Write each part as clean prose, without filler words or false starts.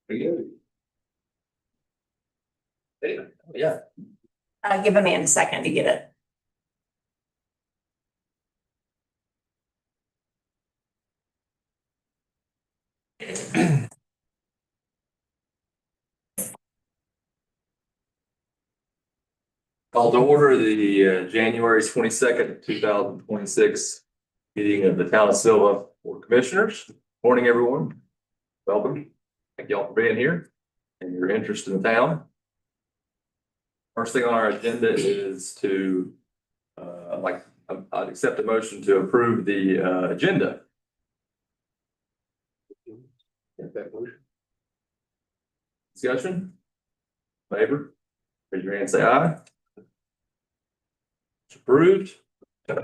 Very good. Yeah. Give Amanda a second to get it. Call to order the January 22nd, 2026 meeting of the Town of Sylva Board of Commissioners. Morning, everyone. Welcome. Thank y'all for being here and your interest in the town. First thing on our agenda is to I'd accept a motion to approve the agenda. Discussion? Favor? Raise your hand, say aye. It's approved.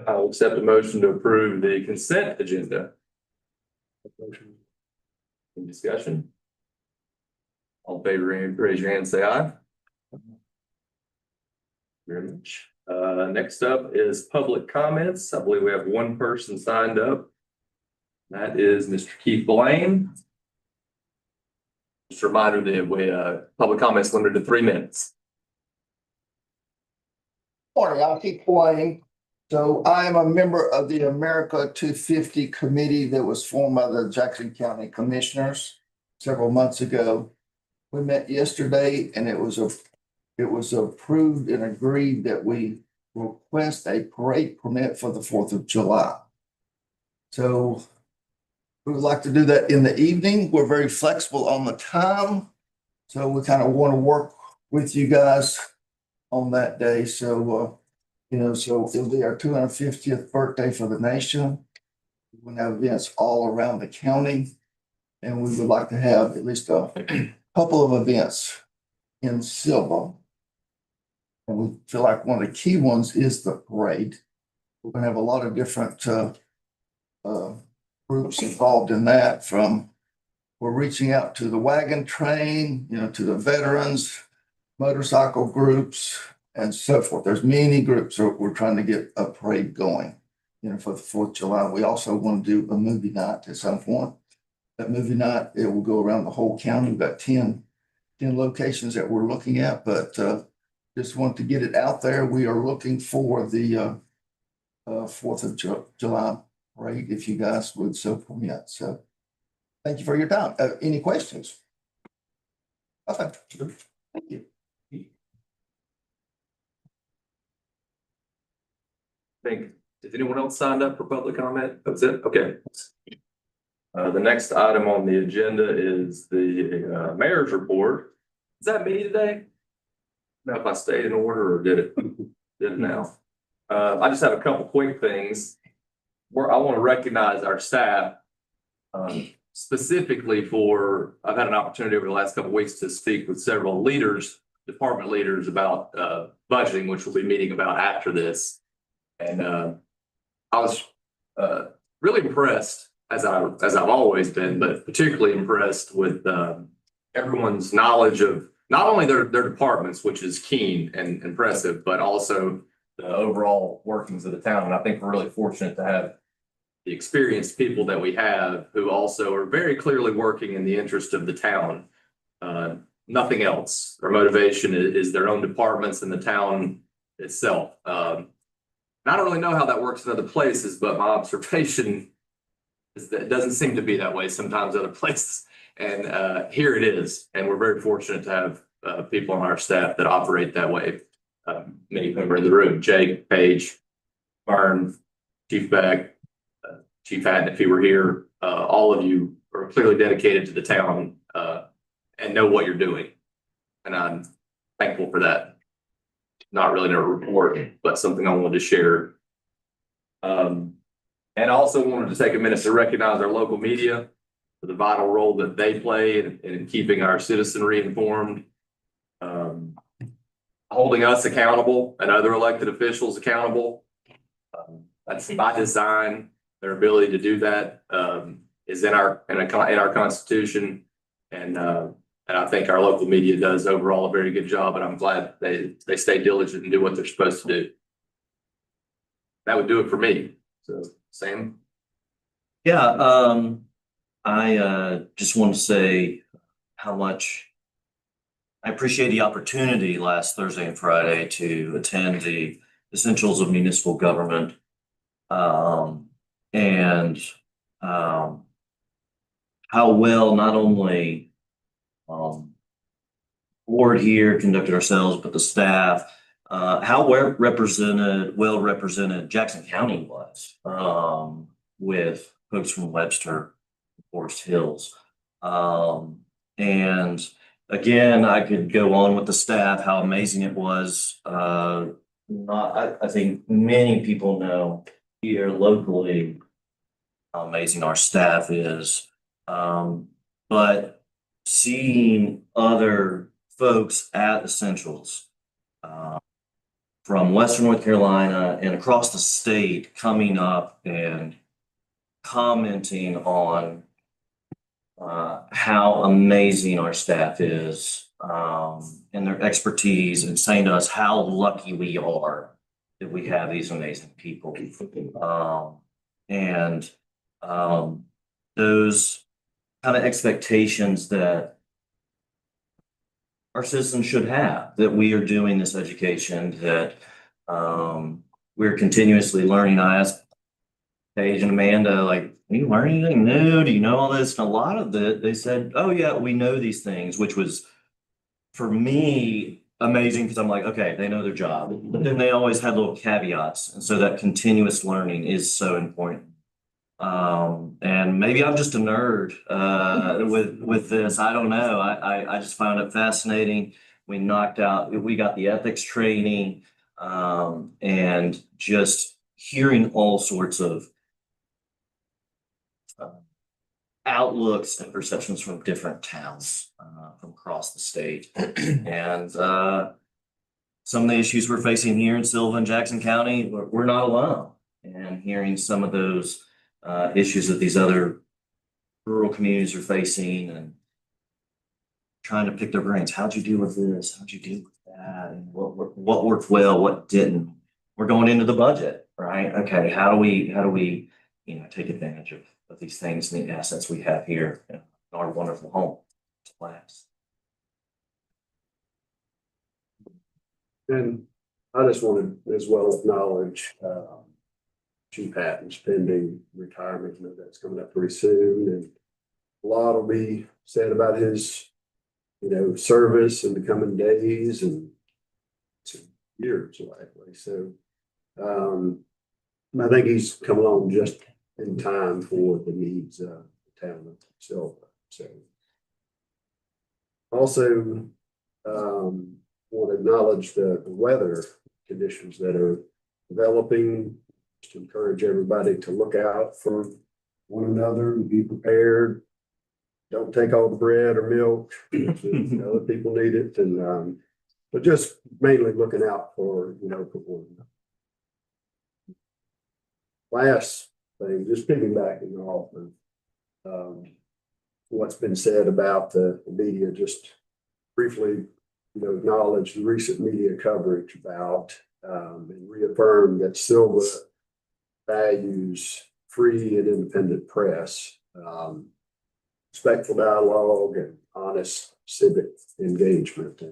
I'll accept a motion to approve the consent agenda. Any discussion? All in favor, raise your hand, say aye. Very much. Next up is public comments. I believe we have one person signed up. That is Mr. Keith Blaine. Just a reminder that we public comments limited to 3 minutes. Morning, I'm Keith Blaine. So I am a member of the America 250 committee that was formed by the Jackson County Commissioners several months ago. We met yesterday and it was approved and agreed that we request a parade permit for the 4th of July. So we would like to do that in the evening. We're very flexible on the time. So we kind of want to work with you guys on that day. So, so it'll be our 250th birthday for the nation. We're going to have events all around the county. And we would like to have at least a couple of events in Sylva. And we feel like one of the key ones is the parade. We're going to have a lot of different groups involved in that. We're reaching out to the wagon train, to the veterans, motorcycle groups, and so forth. There's many groups that we're trying to get a parade going, for the 4th of July. We also want to do a movie night at some point. That movie night, it will go around the whole county. We've got 10 locations that we're looking at, but just want to get it out there. We are looking for the 4th of July parade, if you guys would so permit. So thank you for your time. Any questions? Okay. Thank you. Did anyone else signed up for public comment? That's it? Okay. The next item on the agenda is the mayor's report. Is that me today? Now, if I stayed in order or did it now? I just have a couple quick things. I want to recognize our staff specifically for, I've had an opportunity over the last couple of weeks to speak with several leaders, department leaders about budgeting, which we'll be meeting about after this. And I was really impressed, as I've always been, but particularly impressed with everyone's knowledge of not only their departments, which is keen and impressive, but also the overall workings of the town. And I think we're really fortunate to have the experienced people that we have who also are very clearly working in the interest of the town. Nothing else. Their motivation is their own departments and the town itself. I don't really know how that works in other places, but my observation is that it doesn't seem to be that way sometimes other places. And here it is. And we're very fortunate to have people on our staff that operate that way. Many of them are in the room. Jake, Paige, Vern, Chief Beck, Chief Hatton, if he were here. All of you are clearly dedicated to the town and know what you're doing. And I'm thankful for that. Not really in a report, but something I wanted to share. And I also wanted to take a minute to recognize our local media for the vital role that they play in keeping our citizenry informed, holding us accountable and other elected officials accountable. That's by design. Their ability to do that is in our Constitution, and I think our local media does overall a very good job. And I'm glad they stay diligent and do what they're supposed to do. That would do it for me. So, Sam. Yeah, I just want to say how much I appreciate the opportunity last Thursday and Friday to attend the Essentials of Municipal Government. And how well not only board here conducted ourselves, but the staff, how well represented Jackson County was with folks from Webster, Forest Hills. And again, I could go on with the staff, how amazing it was. I think many people know here locally how amazing our staff is. But seeing other folks at Essentials from Western North Carolina and across the state coming up and commenting on how amazing our staff is and their expertise, and saying to us how lucky we are that we have these amazing people. And those kind of expectations that our citizens should have, that we are doing this education, that we're continuously learning. I asked Paige and Amanda, like, are you learning anything new? Do you know all this? And a lot of it, they said, oh yeah, we know these things, which was for me amazing, because I'm like, okay, they know their job. But then they always had little caveats. And so that continuous learning is so important. And maybe I'm just a nerd with this. I don't know. I just found it fascinating. We got the ethics training, and just hearing all sorts of outlooks and perceptions from different towns from across the state. And some of the issues we're facing here in Sylva and Jackson County, we're not alone. And hearing some of those issues that these other rural communities are facing, and trying to pick their brains. How'd you deal with this? How'd you deal with that? And what worked well, what didn't? We're going into the budget, right? Okay, how do we take advantage of these things and the assets we have here in our wonderful home to last? And I just wanted as well acknowledge Chief Hatton's pending retirement. I know that's coming up pretty soon, and a lot will be said about his, service in the coming days and years likely. So I think he's come along just in time for the needs of the town of Sylva. So also want to acknowledge the weather conditions that are developing. Just encourage everybody to look out for one another and be prepared. Don't take all the bread or milk. Other people need it, and but just mainly looking out for for one another. Last thing, just piggybacking off of what's been said about the media, just briefly, acknowledge the recent media coverage about and reaffirm that Sylva values free and independent press, respectful dialogue, and honest civic engagement.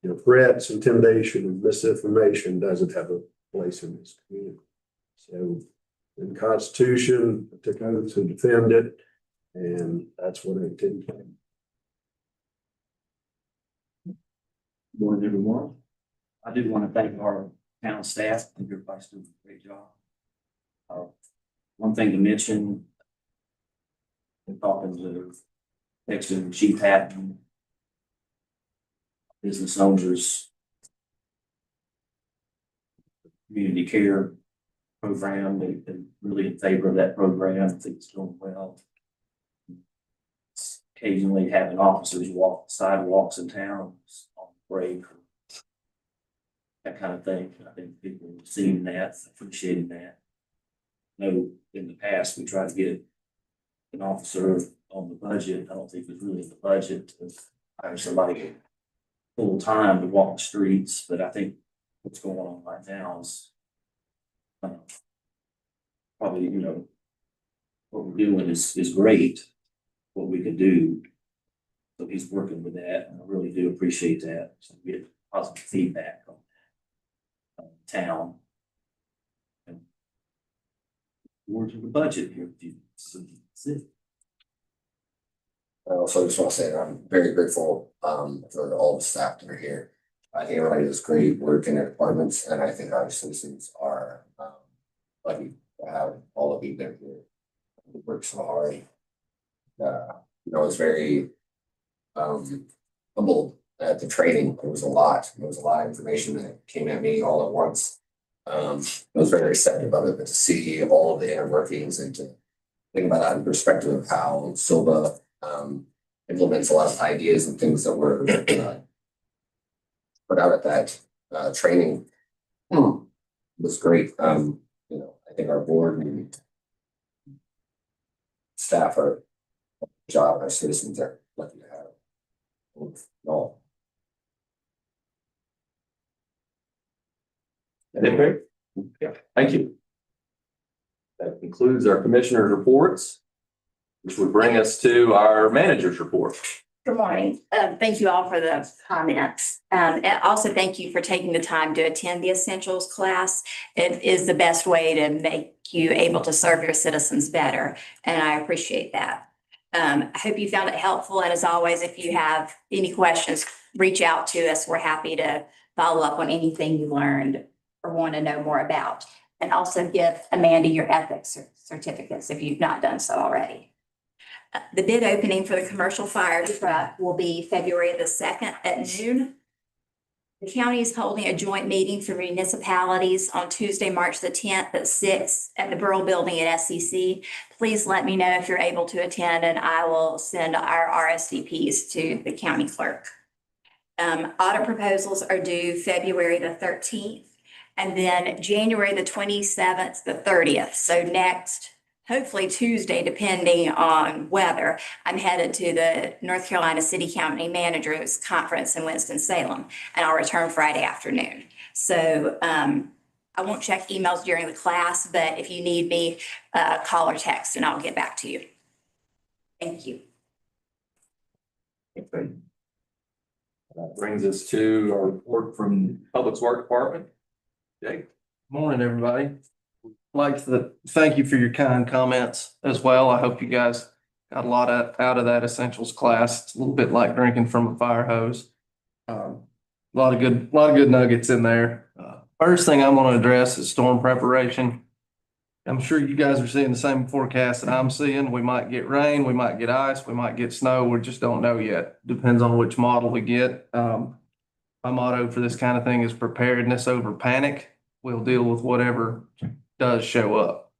And threats, intimidation, and misinformation doesn't have a place in this community. So in the Constitution, I took oath to defend it, and that's what I intend to do. Good morning, everyone. I do want to thank our town staff. I think everybody's doing a great job. One thing to mention, in talking to Chief Hatton, business owners, community care program, they've been really in favor of that program. I think it's going well. Occasionally having officers walk sidewalks in town on break, that kind of thing. I think people are seeing that, appreciating that. I know in the past we tried to get an officer on the budget. I don't think it was really in the budget to hire somebody full time to walk the streets, but I think what's going on right now is probably what we're doing is great. What we can do So he's working with that, and I really do appreciate that. So we get positive feedback on town. And Towards the budget here. So that's it. I also just want to say that I'm very grateful for all the staff that are here. I think everybody does great work in their departments, and I think our citizens are lucky to have all of you there here. We work so hard. I was very humbled at the training. It was a lot. It was a lot of information that came at me all at once. I was very excited about it, but to see all of the inner workings and to think about that in perspective of how Sylva implements a lot of ideas and things that were put out at that training was great. I think our board and staff are job, our citizens are lucky to have. No. Okay. Yeah, thank you. That concludes our commissioners' reports, which would bring us to our manager's report. Good morning. Thank you all for the comments. And also thank you for taking the time to attend the Essentials class. It is the best way to make you able to serve your citizens better, and I appreciate that. I hope you found it helpful, and as always, if you have any questions, reach out to us. We're happy to follow up on anything you learned or want to know more about. And also give Amanda your ethics certificates if you've not done so already. The bid opening for the commercial fire truck will be February the 2nd at noon. The county is holding a joint meeting for municipalities on Tuesday, March the 10th at 6 at the Borough Building at SCC. Please let me know if you're able to attend, and I will send our RSVPs to the county clerk. Audit proposals are due February the 13th, and then January the 27th, the 30th. So next, hopefully Tuesday, depending on weather, I'm headed to the North Carolina City County Managers Conference in Winston-Salem, and I'll return Friday afternoon. So I won't check emails during the class, but if you need me, call or text, and I'll get back to you. Thank you. Okay. That brings us to our report from Public Works Department. Jake. Morning, everybody. Like to thank you for your kind comments as well. I hope you guys got a lot out of that essentials class. It's a little bit like drinking from a fire hose. A lot of good nuggets in there. First thing I want to address is storm preparation. I'm sure you guys are seeing the same forecast that I'm seeing. We might get rain, we might get ice, we might get snow. We just don't know yet. Depends on which model we get. My motto for this kind of thing is preparedness over panic. We'll deal with whatever does show up.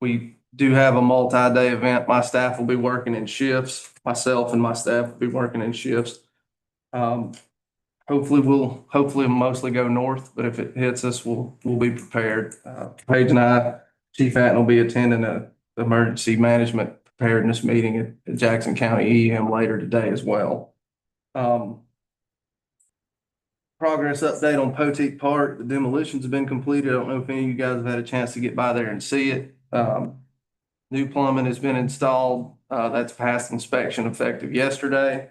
We do have a multi-day event. My staff will be working in shifts. Myself and my staff will be working in shifts. Hopefully we'll mostly go north, but if it hits us, we'll be prepared. Paige and I, Chief Atton will be attending an emergency management preparedness meeting at Jackson County EM later today as well. Progress update on Poteet Park. The demolitions have been completed. I don't know if any of you guys have had a chance to get by there and see it. New plumbing has been installed. That's passed inspection effective yesterday.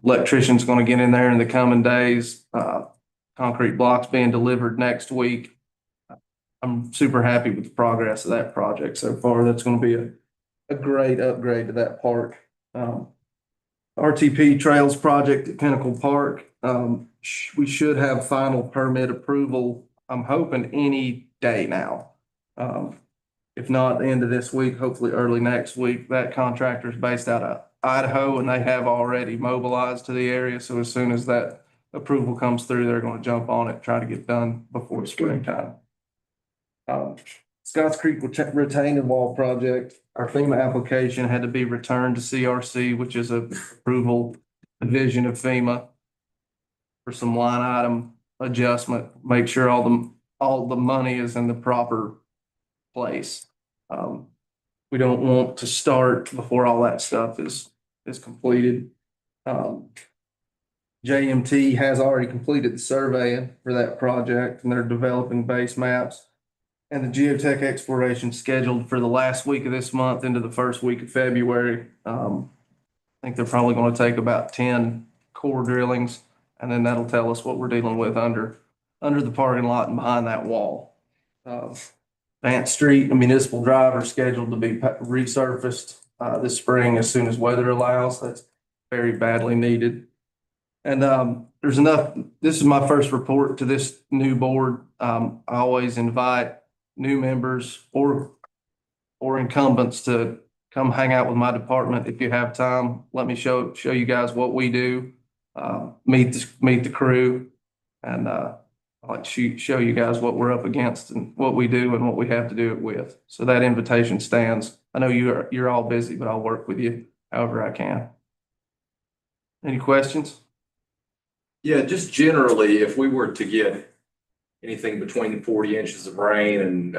Electrician's going to get in there in the coming days. Concrete blocks being delivered next week. I'm super happy with the progress of that project so far. That's going to be a great upgrade to that park. RTP Trails project at Pinnacle Park. We should have final permit approval, I'm hoping any day now. If not the end of this week, hopefully early next week. That contractor is based out of Idaho, and they have already mobilized to the area. So as soon as that approval comes through, they're going to jump on it, try to get done before springtime. Scotts Creek retaining wall project. Our FEMA application had to be returned to CRC, which is a approval division of FEMA, for some line item adjustment. Make sure all the money is in the proper place. We don't want to start before all that stuff is completed. JMT has already completed the surveying for that project, and they're developing base maps. And the geotech exploration scheduled for the last week of this month into the first week of February. think they're probably gonna take about 10 core drillings, and then that'll tell us what we're dealing with under the parking lot and behind that wall. Vance Street and Municipal Drive are scheduled to be resurfaced this spring as soon as weather allows. That's very badly needed. And there's enough, this is my first report to this new board. I always invite new members or incumbents to come hang out with my department if you have time. Let me show you guys what we do, meet the crew, and I'd like to show you guys what we're up against and what we do and what we have to do it with. So that invitation stands. I know you're all busy, but I'll work with you however I can. Any questions? Yeah, just generally, if we were to get anything between 40 inches of rain and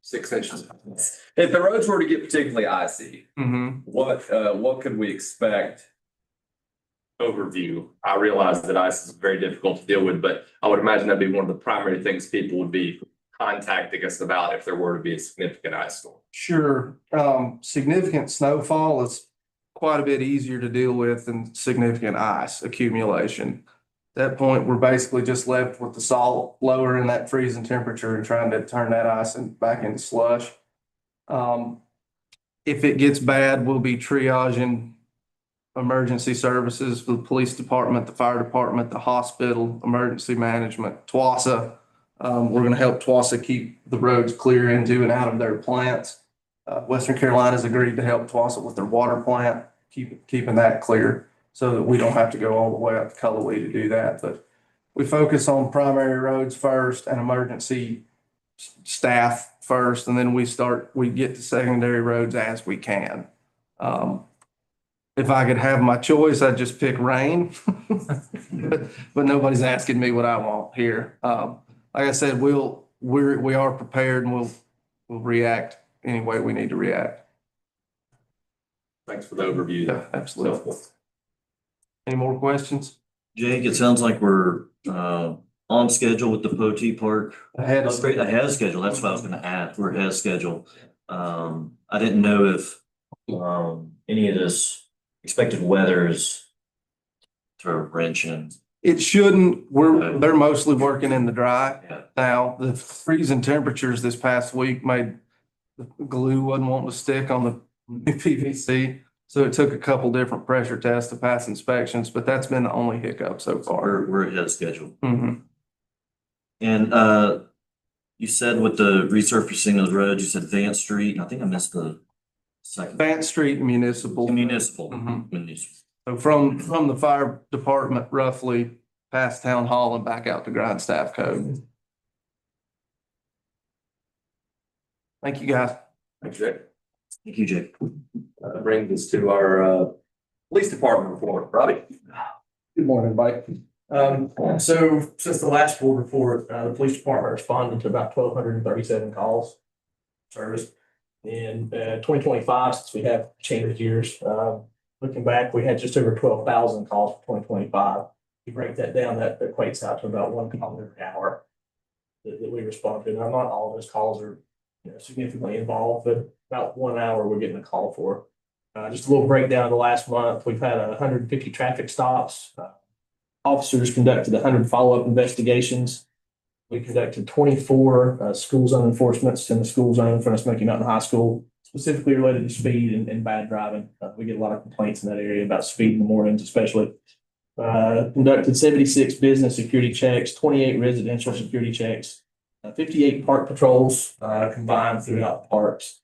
6 inches. If the roads were to get particularly icy, what could we expect? Overview. I realize that ice is very difficult to deal with, but I would imagine that'd be one of the primary things people would be contacting us about if there were to be a significant ice storm. Sure. Significant snowfall is quite a bit easier to deal with than significant ice accumulation. At that point, we're basically just left with the salt lower in that freezing temperature and trying to turn that ice back into slush. If it gets bad, we'll be triaging emergency services for the police department, the fire department, the hospital, emergency management, TWASA. We're going to help TWASA keep the roads clear into and out of their plants. Western Carolina's agreed to help TWASA with their water plant, keeping that clear so that we don't have to go all the way up to Cullowhee to do that. But we focus on primary roads first and emergency staff first, and then we get to secondary roads as we can. If I could have my choice, I'd just pick rain, but nobody's asking me what I want here. Like I said, we are prepared and we'll react any way we need to react. Thanks for the overview. Yeah, absolutely. Any more questions? Jake, it sounds like we're on schedule with the Potee Park. Ahead of Ahead of schedule. That's what I was gonna add. We're ahead of schedule. I didn't know if any of this expected weather is throw a wrench in. It shouldn't. They're mostly working in the dry. Yeah. Now, the freezing temperatures this past week made the glue wasn't wanting to stick on the new PVC. So it took a couple different pressure tests to pass inspections, but that's been the only hiccup so far. We're ahead of schedule. Mm-hmm. And you said with the resurfacing of the road, you said Vance Street, and I think I missed the second. Vance Street Municipal. Municipal. Mhm. Municipal. So from the fire department, roughly past town hall and back out to Grindstaff Code. Thank you, guys. Thanks, Jake. Thank you, Jake. Brings us to our police department report. Robbie? Good morning, Mike. So since the last board report, the police department responded to about 1,237 calls service. In 2025, since we have changed years, looking back, we had just over 12,000 calls for 2025. You break that down, that equates out to about 1 call every hour that we respond to. Now, not all of those calls are significantly involved, but about 1 hour we're getting a call for. Just a little breakdown of the last month. We've had 150 traffic stops. Officers conducted 100 follow-up investigations. We conducted 24 school zone enforcements in the school zone in front of Smoky Mountain High School, specifically related to speed and bad driving. We get a lot of complaints in that area about speed in the mornings, especially. Conducted 76 business security checks, 28 residential security checks, 58 park patrols combined throughout the parks.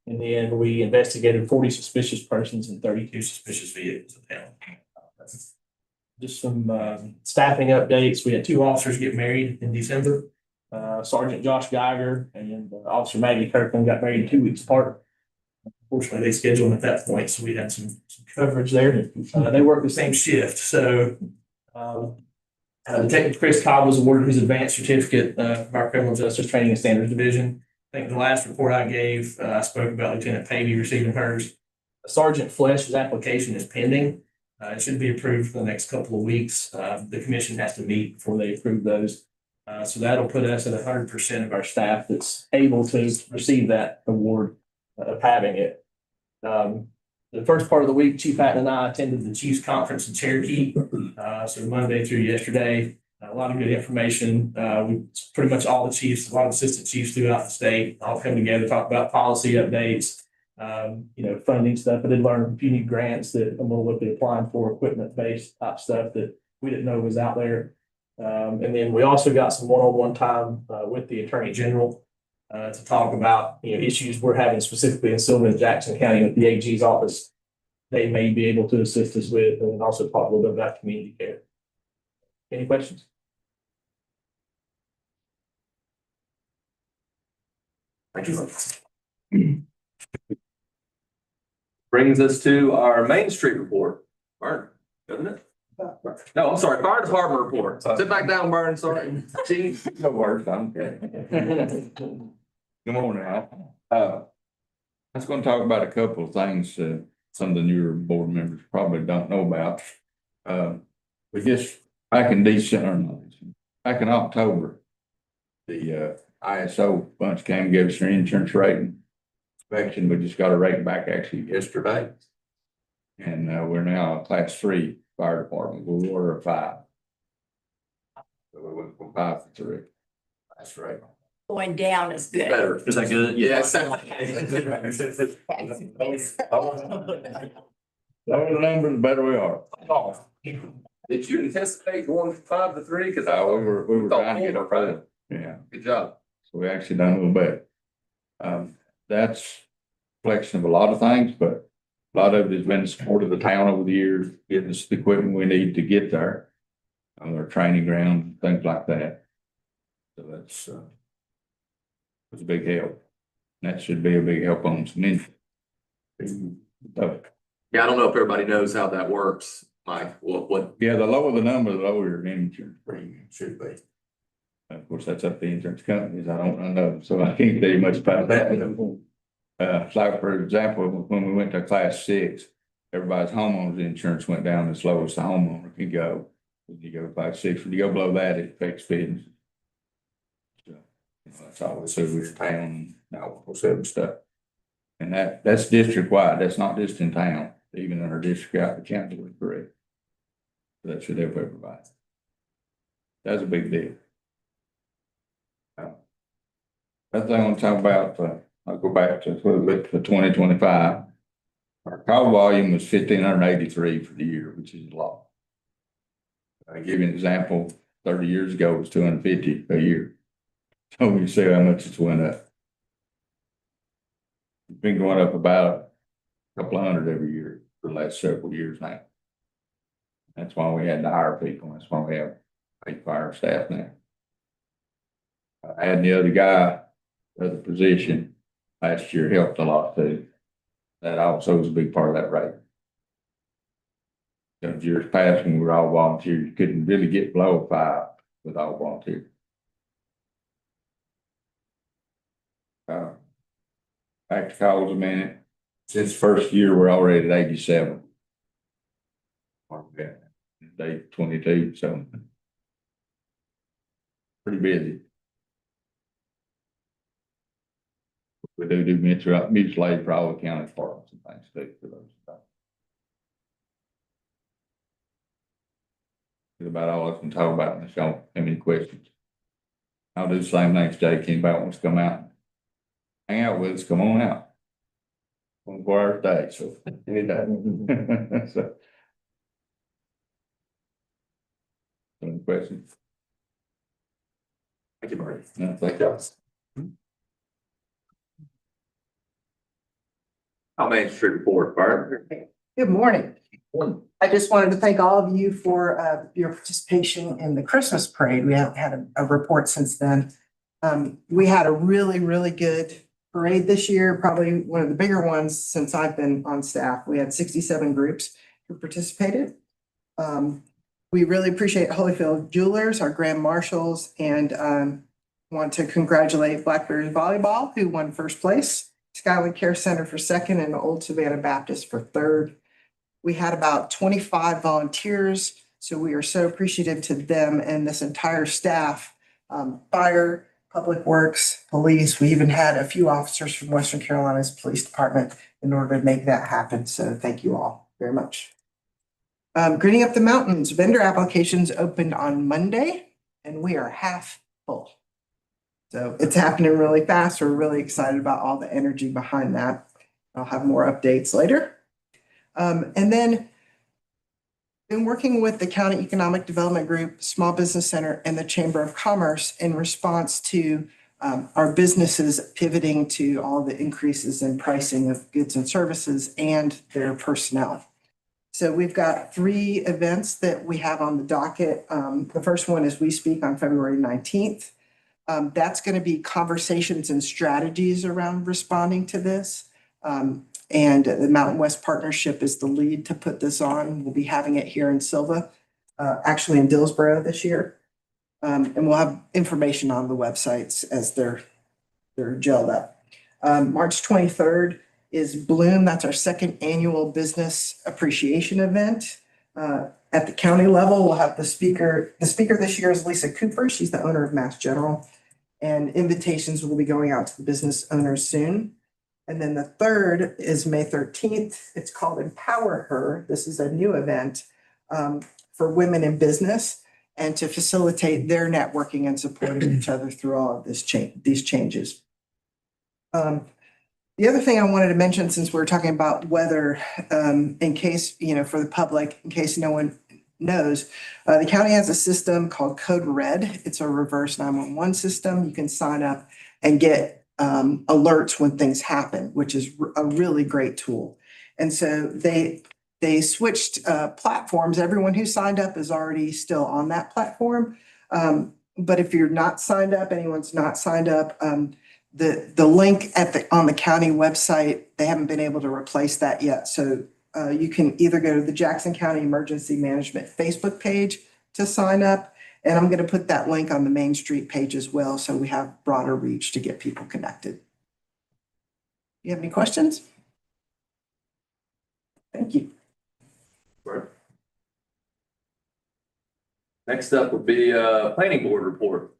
And then we investigated 40 suspicious persons and 32 suspicious vehicles in town. Just some staffing updates. We had 2 officers get married in December. Sergeant Josh Geiger and Officer Maggie Kirkland got married 2 weeks apart. Unfortunately, they scheduled at that point, so we had some coverage there. They work the same shift. So Detective Chris Cobb was awarded his advanced certificate from our Criminal Justice Training and Standards Division. I think the last report I gave, I spoke about Lieutenant Pavey receiving hers. Sergeant Flesh's application is pending. It should be approved for the next couple of weeks. The commission has to meet before they approve those. So that'll put us at 100% of our staff that's able to receive that award of having it. the first part of the week, Chief Hatton and I attended the Chiefs Conference in Cherokee, so Monday through yesterday. A lot of good information. We pretty much all the chiefs, a lot of assistant chiefs throughout the state, all come together, talk about policy updates, funding stuff. I did learn a few new grants that I'm gonna look at applying for, equipment-based type stuff that we didn't know was out there. And then we also got some one-on-one time with the Attorney General to talk about, issues we're having specifically in Sylva and Jackson County with the AG's office. They may be able to assist us with, and then also talk a little bit about community care. Any questions? Thank you. Brings us to our Main Street report. Burn, doesn't it? No, I'm sorry, Fire Department report. Sit back down, Burn, sorry. Chief. No worries, I'm good. Good morning, all. I was gonna talk about a couple of things, some of the newer board members probably don't know about. We just, back in December, back in October, the ISO bunch came and gave us their insurance rating inspection. We just got a rating back actually yesterday. And we're now a class 3 fire department. We were a 5. So we went from 5 to 3. That's right. Going down is good. Better. Is that good? Yes. The lower the numbers, the better we are. Did you anticipate going from 5 to 3? Cause We were trying to get up there. Yeah. Good job. So we actually done a little bit. That's a reflection of a lot of things, but a lot of it has been the support of the town over the years, getting us the equipment we need to get there. On our training ground, things like that. So that's, it's a big help. That should be a big help on some income. So, Yeah, I don't know if everybody knows how that works, Mike. What? yeah, the lower the number, the lower your insurance premium should be. Of course, that's up to the insurance companies. I don't know, so I can't tell you much about that. Like for example, when we went to class 6, everybody's homeowner's insurance went down as low as the homeowner can go. When you go to class 6, when you go below that, it affects business. So, that's all we said with town, now we'll say stuff. And that's district wide. That's not just in town, even in our district out the county, we're correct. So that should help everybody. That's a big deal. That's thing I want to talk about, I'll go back to a little bit for 2025. Our call volume was 1,583 for the year, which is a lot. I'll give you an example. 30 years ago, it was 250 a year. So you see how much it's went up. It's been going up about a couple of hundred every year for the last several years now. That's why we had to hire people. That's why we have 8 fire staff now. Adding the other guy, the other position last year helped a lot too. That also was a big part of that rate. In years past, when we were all volunteers, you couldn't really get below 5 with all volunteers. Back to calls a minute. Since first year, we're already at 87. Day 22, so pretty busy. We do mutual aid for all the county departments and things too for those stuff. That's about all I can talk about unless y'all have any questions. I'll do the same thing, Jake. Anybody wants to come out, hang out with us, come on out. 24 hours a day, so any day. So, any questions? Thank you, Marty. No, thank you. Our Main Street report, Bart. Good morning. I just wanted to thank all of you for your participation in the Christmas parade. We haven't had a report since then. We had a really, really good parade this year, probably one of the bigger ones since I've been on staff. We had 67 groups who participated. We really appreciate Holyfield Jewelers, our grand marshals, and want to congratulate Blackberry Volleyball, who won first place, Skyland Care Center for second, and Old Savannah Baptist for third. We had about 25 volunteers, so we are so appreciative to them and this entire staff, fire, Public Works, Police. We even had a few officers from Western Carolina's Police Department in order to make that happen. So thank you all very much. Greening Up the Mountains, vendor applications opened on Monday and we are half full. So it's happening really fast. We're really excited about all the energy behind that. I'll have more updates later. And then been working with the County Economic Development Group, Small Business Center, and the Chamber of Commerce in response to our businesses pivoting to all the increases in pricing of goods and services and their personnel. So we've got 3 events that we have on the docket. The first one is We Speak on February 19th. That's going to be conversations and strategies around responding to this. And the Mountain West Partnership is the lead to put this on. We'll be having it here in Sylva, actually in Dillsboro this year. And we'll have information on the websites as they're gelled up. March 23rd is Bloom. That's our 2nd annual business appreciation event. At the county level, we'll have the speaker. The speaker this year is Lisa Cooper. She's the owner of Mass General. And invitations will be going out to the business owners soon. And then the 3rd is May 13th. It's called Empower Her. This is a new event for women in business and to facilitate their networking and supporting each other through all of these changes. The other thing I wanted to mention, since we're talking about weather, in case, for the public, in case no one knows, the county has a system called Code Red. It's a reverse 911 system. You can sign up and get alerts when things happen, which is a really great tool. And so they switched platforms. Everyone who signed up is already still on that platform. But if you're not signed up, anyone's not signed up, the link on the county website, they haven't been able to replace that yet. So you can either go to the Jackson County Emergency Management Facebook page to sign up. And I'm going to put that link on the Main Street page as well, so we have broader reach to get people connected. You have any questions? Thank you. Next up would be planning board report.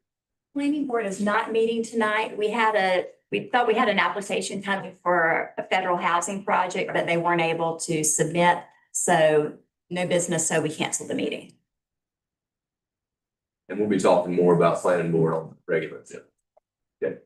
Planning board is not meeting tonight. We thought we had an application coming for a federal housing project, but they weren't able to submit. So no business, so we canceled the meeting. And we'll be talking more about planning board on the regular. Okay.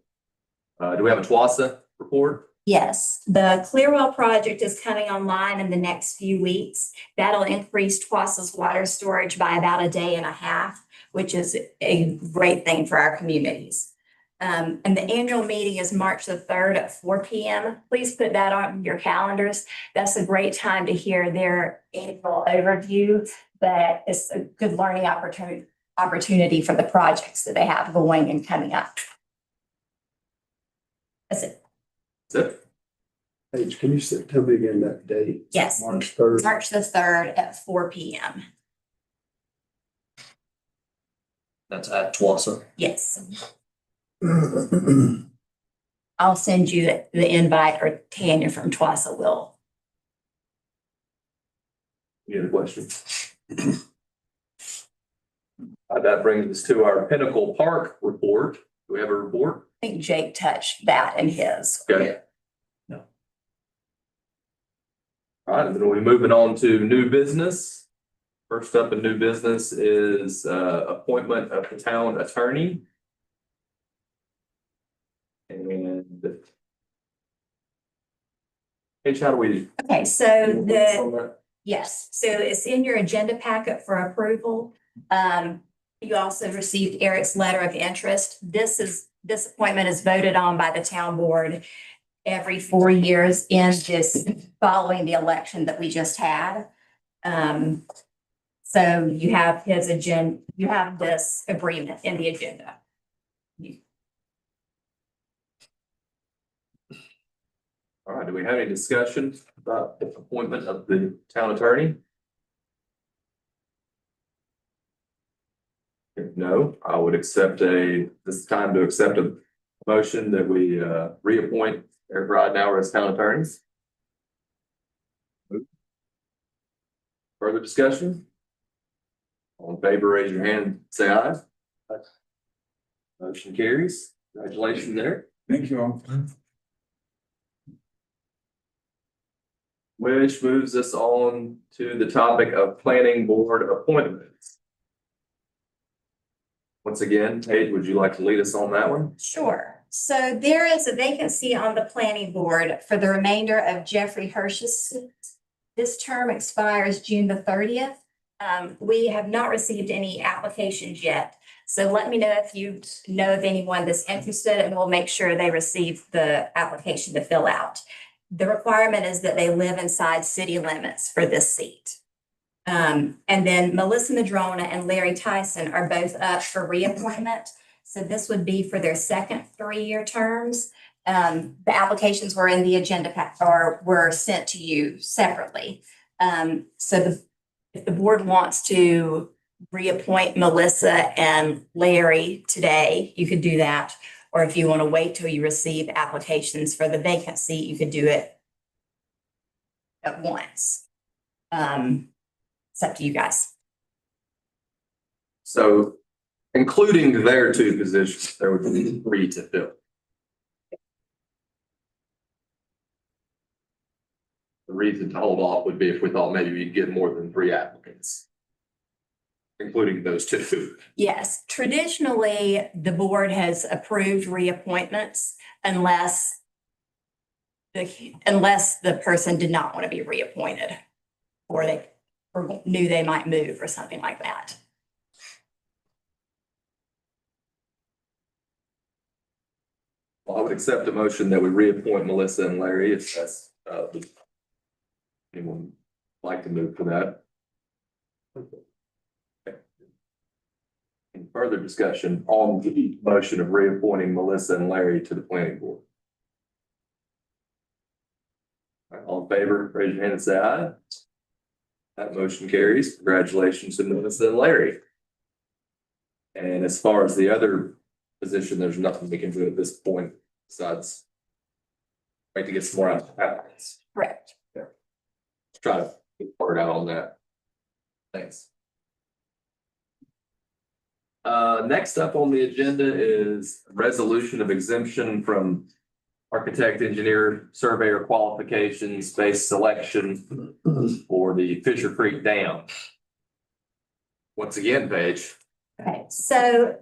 Do we have a TWASA report? Yes, the Clearwell project is coming online in the next few weeks. That'll increase TWASA's water storage by about a day and a half, which is a great thing for our communities. And the annual meeting is March the 3rd at 4 p.m. Please put that on your calendars. That's a great time to hear their annual overview, but it's a good learning opportunity for the projects that they have going and coming up. That's it. That's it. Paige, can you tell me again that date? Yes. March 3rd. March the 3rd at 4 p.m. That's at TWASA. Yes. I'll send you the invite, or Tanya from TWASA will. Any other questions? That brings us to our Pinnacle Park report. Do we have a report? I think Jake touched that in his. Okay. No. All right, and then we'll be moving on to new business. First up in new business is appointment of the town attorney. And Paige, how do we? Okay, so yes, so it's in your agenda packet for approval. You also received Eric's letter of interest. This appointment is voted on by the town board every 4 years in this following the election that we just had. So you have his agenda, you have this agreement in the agenda. All right, do we have any discussion about the appointment of the town attorney? If no, I would accept this is time to accept a motion that we reappoint Eric Ridenhour as town attorney. Further discussion? All in favor, raise your hand, say aye. Motion carries. Congratulations there. Thank you all. Which moves us on to the topic of planning board appointments. Once again, Paige, would you like to lead us on that one? Sure. So there is a vacancy on the planning board for the remainder of Jeffrey Hirsch's. This term expires June the 30th. We have not received any applications yet. So let me know if you know of anyone that's interested, and we'll make sure they receive the application to fill out. The requirement is that they live inside city limits for this seat. And then Melissa Madrona and Larry Tyson are both up for reappointment. So this would be for their second 3-year terms. The applications were in the agenda pack or were sent to you separately. If the board wants to reappoint Melissa and Larry today, you could do that. Or if you want to wait till you receive applications for the vacant seat, you could do it at once. It's up to you guys. So including their 2 positions, there would be 3 to fill. The reason to hold off would be if we thought maybe we'd get more than 3 applicants, including those 2. Yes, traditionally, the board has approved reappointments unless the person did not want to be reappointed or they knew they might move or something like that. Well, I would accept a motion that we reappoint Melissa and Larry if that's, anyone would like to move for that. Any further discussion on the motion of reappointing Melissa and Larry to the planning board? All in favor, raise your hand and say aye. That motion carries. Congratulations to Melissa and Larry. And as far as the other position, there's nothing we can do at this point besides wait to get some more applicants. Correct. Let's try to get word out on that. Thanks. Next up on the agenda is resolution of exemption from architect, engineer, surveyor qualifications based selection for the Fisher Creek Dam. Once again, Paige. Okay, so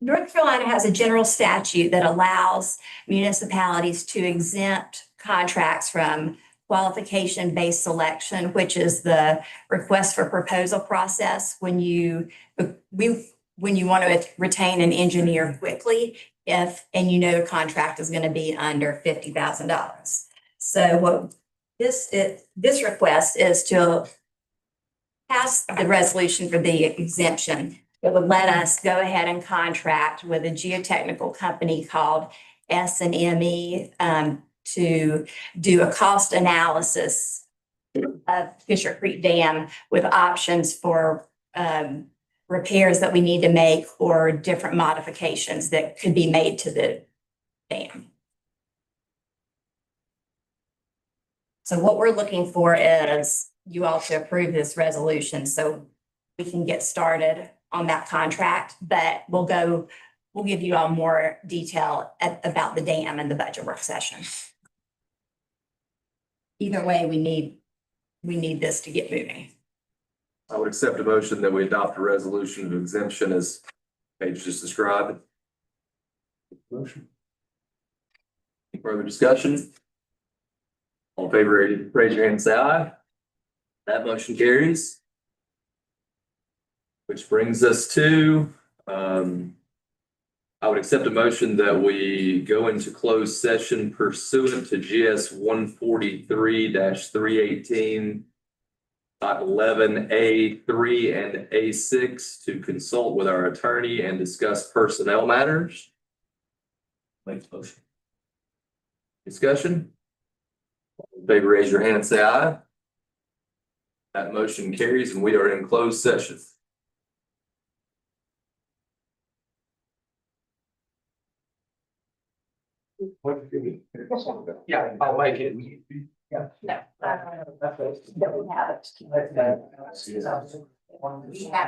North Carolina has a general statute that allows municipalities to exempt contracts from qualification-based selection, which is the request for proposal process when you want to retain an engineer quickly and you know the contract is going to be under $50,000. So what this request is to pass the resolution for the exemption. It would let us go ahead and contract with a geotechnical company called S&ME to do a cost analysis of Fisher Creek Dam with options for repairs that we need to make or different modifications that could be made to the dam. So what we're looking for is you all to approve this resolution so we can get started on that contract, but we'll give you all more detail about the dam and the budget work session. Either way, we need this to get moving. I would accept a motion that we adopt a resolution of exemption as Paige just described. Motion. Any further discussion? All in favor, raise your hand and say aye. That motion carries. Which brings us to, I would accept a motion that we go into closed session pursuant to GS 143-318.11A3 and A6 to consult with our attorney and discuss personnel matters. Make the motion. Discussion? All in favor, raise your hand and say aye. That motion carries and we are in closed session. Yeah, I'll make it. No, don't have it. We have